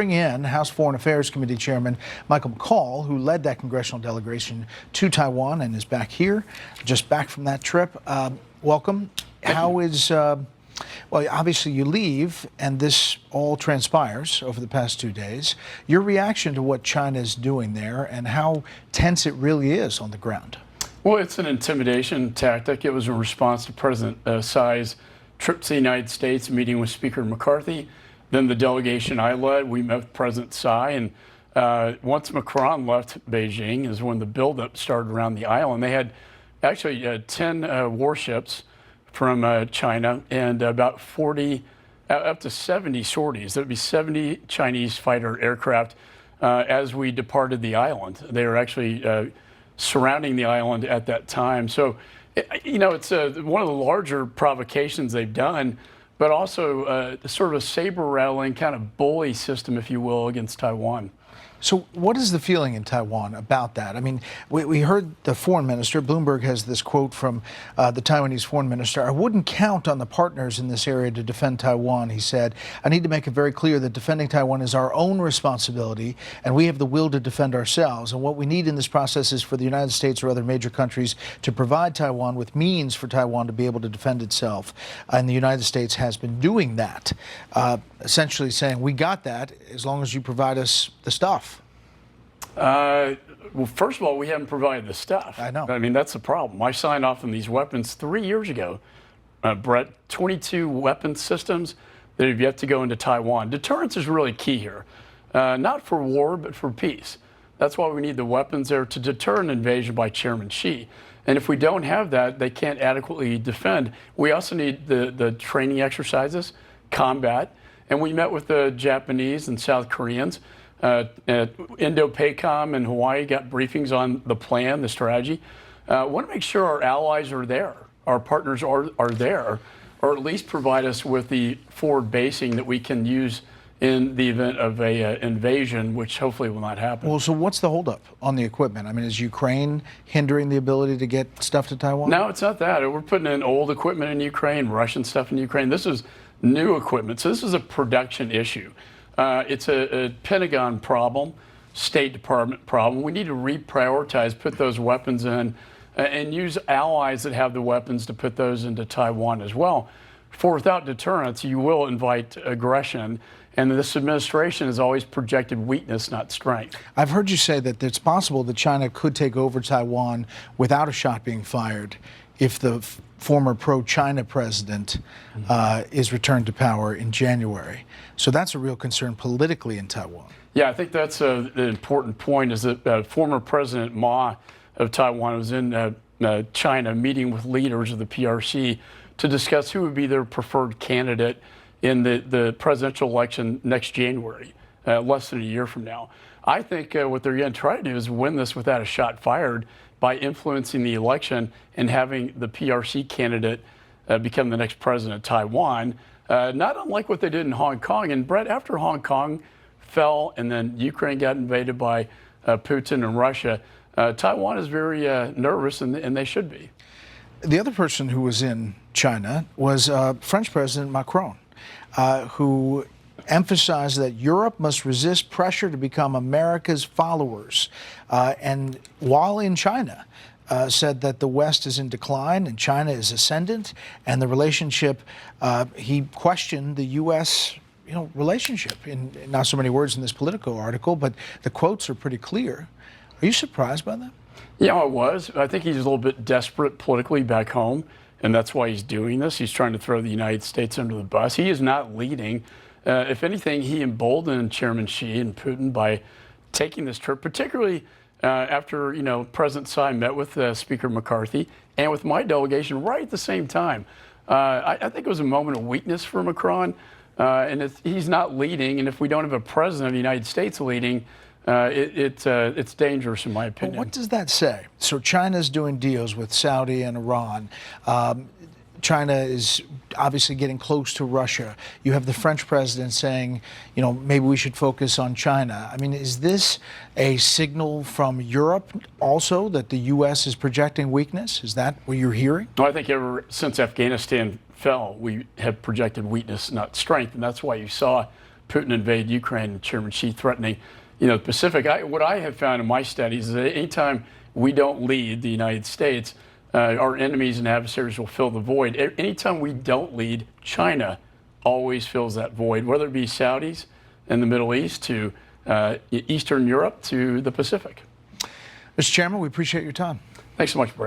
Bring in House Foreign Affairs Committee Chairman Michael McCaul, who led that congressional delegation to Taiwan and is back here, just back from that trip. Welcome. How is, well, obviously you leave and this all transpires over the past 2 days. Your reaction to what China is doing there and how tense it really is on the ground? Well, it's an intimidation tactic. It was in response to President Tsai's trip to the United States, meeting with Speaker McCarthy. Then the delegation I led, we met with President Tsai, and once Macron left Beijing is when the buildup started around the island. They had actually 10 warships from China and about 40, up to 70 sorties. There would be 70 Chinese fighter aircraft as we departed the island. They were actually surrounding the island at that time. So, you know, it's one of the larger provocations they've done, but also sort of a saber-rattling kind of bully system, if you will, against Taiwan. So what is the feeling in Taiwan about that? I mean, we heard the foreign minister, Bloomberg has this quote from the Taiwanese foreign minister, "I wouldn't count on the partners in this area to defend Taiwan," he said. "I need to make it very clear that defending Taiwan is our own responsibility, and we have the will to defend ourselves. And what we need in this process is for the United States or other major countries to provide Taiwan with means for Taiwan to be able to defend itself." And the United States has been doing that, essentially saying, we got that as long as you provide us the stuff. Well, first of all, we haven't provided the stuff. I know. I mean, that's the problem. I signed off on these weapons 3 years ago. Bret, 22 weapon systems that have yet to go into Taiwan. Deterrence is really key here, not for war, but for peace. That's why we need the weapons there to deter an invasion by Chairman Xi. And if we don't have that, they can't adequately defend. We also need the training exercises, combat, and we met with the Japanese and South Koreans. Indo-PACOM and Hawaii got briefings on the plan, the strategy. Want to make sure our allies are there, our partners are there, or at least provide us with the forward basing that we can use in the event of a invasion, which hopefully will not happen. Well, so what's the holdup on the equipment? I mean, is Ukraine hindering the ability to get stuff to Taiwan? No, it's not that. We're putting in old equipment in Ukraine, Russian stuff in Ukraine. This is new equipment, so this is a production issue. It's a Pentagon problem, State Department problem. We need to reprioritize, put those weapons in, and use allies that have the weapons to put those into Taiwan as well. For without deterrence, you will invite aggression, and this administration has always projected weakness, not strength. I've heard you say that it's possible that China could take over Taiwan without a shot being fired if the former pro-China president is returned to power in January. So that's a real concern politically in Taiwan. Yeah, I think that's an important point, is that former President Ma of Taiwan was in China meeting with leaders of the PRC to discuss who would be their preferred candidate in the presidential election next January, less than a year from now. I think what they're going to try to do is win this without a shot fired by influencing the election and having the PRC candidate become the next president of Taiwan, not unlike what they did in Hong Kong. And Bret, after Hong Kong fell and then Ukraine got invaded by Putin and Russia, Taiwan is very nervous, and they should be. The other person who was in China was French President Macron, who emphasized that Europe must resist pressure to become America's followers. And while in China, said that the West is in decline and China is ascendant, and the relationship, he questioned the U.S. Relationship in not so many words in this Politico article, but the quotes are pretty clear. Are you surprised by that? Yeah, I was. I think he's a little bit desperate politically back home, and that's why he's doing this. He's trying to throw the United States under the bus. He is not leading. If anything, he emboldened Chairman Xi and Putin by taking this trip, particularly after President Tsai met with Speaker McCarthy and with my delegation right at the same time. I think it was a moment of weakness for Macron, and he's not leading. And if we don't have a president of the United States leading, it's dangerous, in my opinion. Well, what does that say? So China's doing deals with Saudi and Iran. China is obviously getting close to Russia. You have the French president saying, maybe we should focus on China. I mean, is this a signal from Europe also that the U.S. is projecting weakness? Is that what you're hearing? No, I think ever since Afghanistan fell, we have projected weakness, not strength. And that's why you saw Putin invade Ukraine and Chairman Xi threatening, the Pacific. What I have found in my studies is that anytime we don't lead, the United States, our enemies and adversaries will fill the void. Anytime we don't lead, China always fills that void, whether it be Saudis in the Middle East to Eastern Europe to the Pacific. Mr. Chairman, we appreciate your time. Thanks so much, Bret.